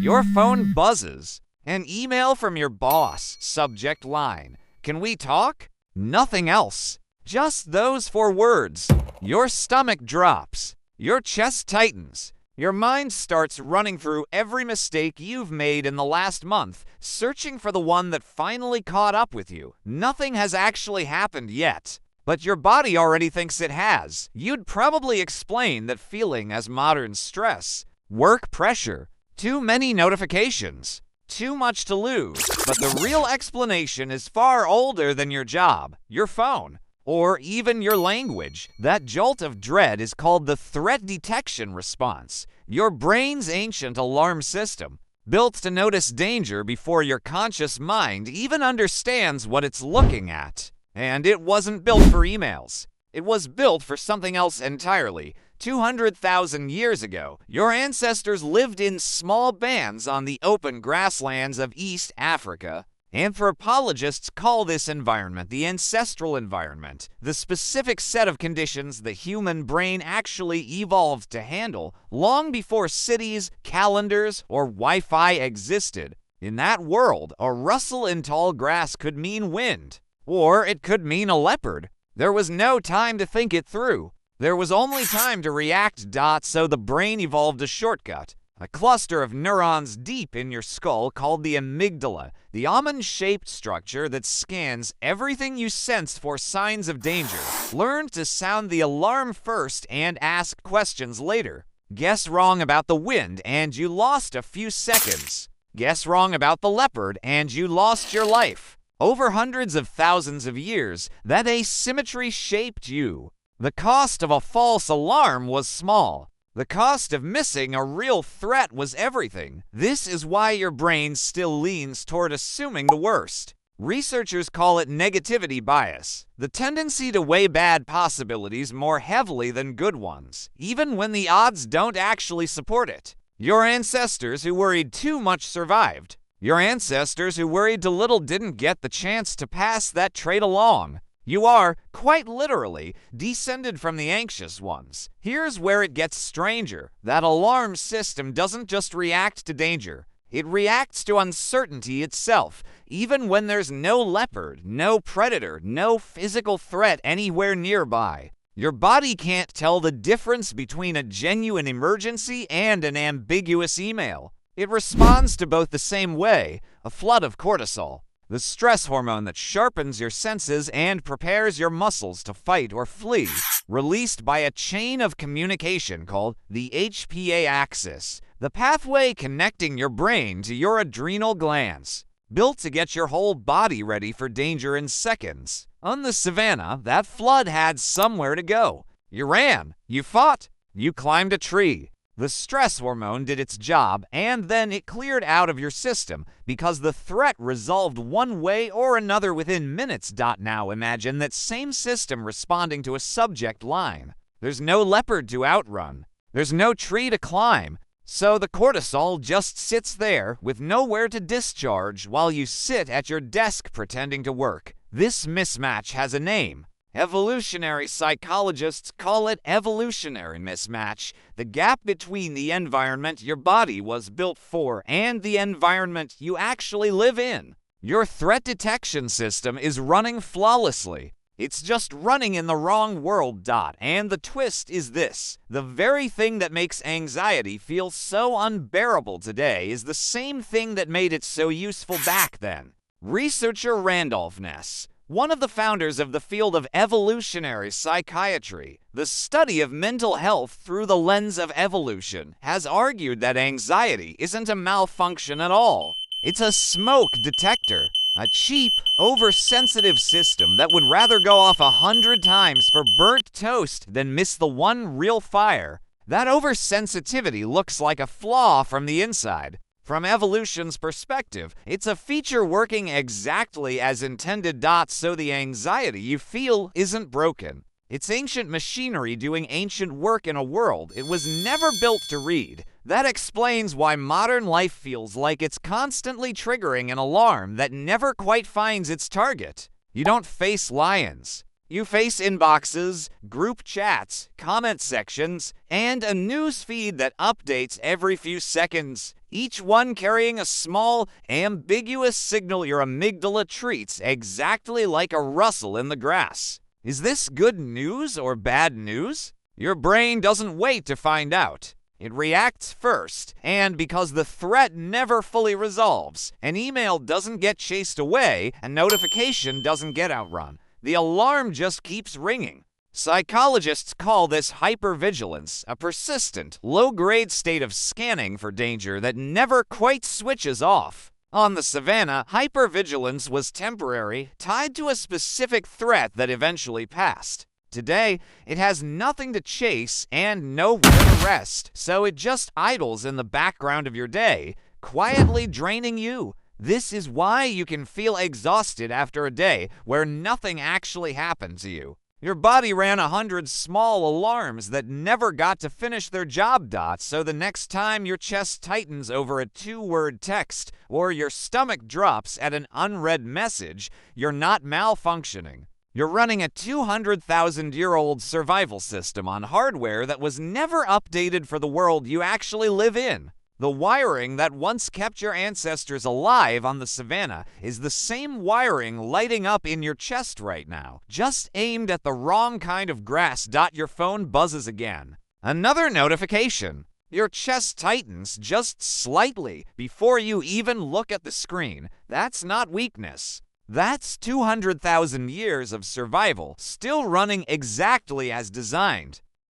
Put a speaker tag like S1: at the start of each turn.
S1: Your phone buzzes. An email from your boss, subject line. Can we talk? Nothing else. Just those 4 words. Your stomach drops. Your chest tightens. Your mind starts running through every mistake you've made in the last month, searching for the one that finally caught up with you. Nothing has actually happened yet, but your body already thinks it has. You'd probably explain that feeling as modern stress, work pressure, too many notifications, too much to lose. But the real explanation is far older than your job, your phone, or even your language. That jolt of dread is called the threat detection response, your brain's ancient alarm system, built to notice danger before your conscious mind even understands what it's looking at. And it wasn't built for emails. It was built for something else entirely. 200,000 years ago, your ancestors lived in small bands on the open grasslands of East Africa. Anthropologists call this environment the ancestral environment, the specific set of conditions the human brain actually evolved to handle long before cities, calendars, or Wi-Fi existed. In that world, a rustle in tall grass could mean wind, or it could mean a leopard. There was no time to think it through. There was only time to react. So the brain evolved a shortcut. A cluster of neurons deep in your skull called the amygdala, the almond-shaped structure that scans everything you sense for signs of danger, learned to sound the alarm first and ask questions later. Guess wrong about the wind and you lost a few seconds. Guess wrong about the leopard and you lost your life. Over hundreds of thousands of years, that asymmetry shaped you. The cost of a false alarm was small. The cost of missing a real threat was everything. This is why your brain still leans toward assuming the worst. Researchers call it negativity bias, the tendency to weigh bad possibilities more heavily than good ones, even when the odds don't actually support it. Your ancestors who worried too much survived. Your ancestors who worried too little didn't get the chance to pass that trait along. You are, quite literally, descended from the anxious ones. Here's where it gets stranger. That alarm system doesn't just react to danger. It reacts to uncertainty itself, even when there's no leopard, no predator, no physical threat anywhere nearby. Your body can't tell the difference between a genuine emergency and an ambiguous email. It responds to both the same way, a flood of cortisol, the stress hormone that sharpens your senses and prepares your muscles to fight or flee, released by a chain of communication called the HPA axis, the pathway connecting your brain to your adrenal glands, built to get your whole body ready for danger in seconds. On the savannah, that flood had somewhere to go. You ran, you fought, you climbed a tree. The stress hormone did its job, and then it cleared out of your system because the threat resolved one way or another within minutes. Now imagine that same system responding to a subject line. There's no leopard to outrun. There's no tree to climb. So the cortisol just sits there with nowhere to discharge while you sit at your desk pretending to work. This mismatch has a name. Evolutionary psychologists call it evolutionary mismatch, the gap between the environment your body was built for and the environment you actually live in. Your threat detection system is running flawlessly. It's just running in the wrong world. And the twist is this: the very thing that makes anxiety feel so unbearable today is the same thing that made it so useful back then. Researcher Randolph Ness, one of the founders of the field of evolutionary psychiatry, the study of mental health through the lens of evolution, has argued that anxiety isn't a malfunction at all. It's a smoke detector, a cheap, oversensitive system that would rather go off 100 times for burnt toast than miss the one real fire. That oversensitivity looks like a flaw from the inside. From evolution's perspective, it's a feature working exactly as intended. So the anxiety you feel isn't broken. It's ancient machinery doing ancient work in a world it was never built to read. That explains why modern life feels like it's constantly triggering an alarm that never quite finds its target. You don't face lions. You face inboxes, group chats, comment sections, and a news feed that updates every few seconds. each one carrying a small, ambiguous signal your amygdala treats exactly like a rustle in the grass. Is this good news or bad news? Your brain doesn't wait to find out. It reacts first, and because the threat never fully resolves, an email doesn't get chased away, a notification doesn't get outrun. The alarm just keeps ringing. Psychologists call this hypervigilance, a persistent, low-grade state of scanning for danger that never quite switches off. On the savannah, hypervigilance was temporary, tied to a specific threat that eventually passed. Today, it has nothing to chase and nowhere to rest, so it just idles in the background of your day, quietly draining you. This is why you can feel exhausted after a day where nothing actually happened to you. Your body ran 100 small alarms that never got to finish their job. So the next time your chest tightens over a 2-word text or your stomach drops at an unread message, you're not malfunctioning. You're running a 200,000-year-old survival system on hardware that was never updated for the world you actually live in. The wiring that once kept your ancestors alive on the savannah is the same wiring lighting up in your chest right now, just aimed at the wrong kind of grass. Your phone buzzes again. Another notification. Your chest tightens just slightly before you even look at the screen. That's not weakness. That's 200,000 years of survival still running exactly as designed.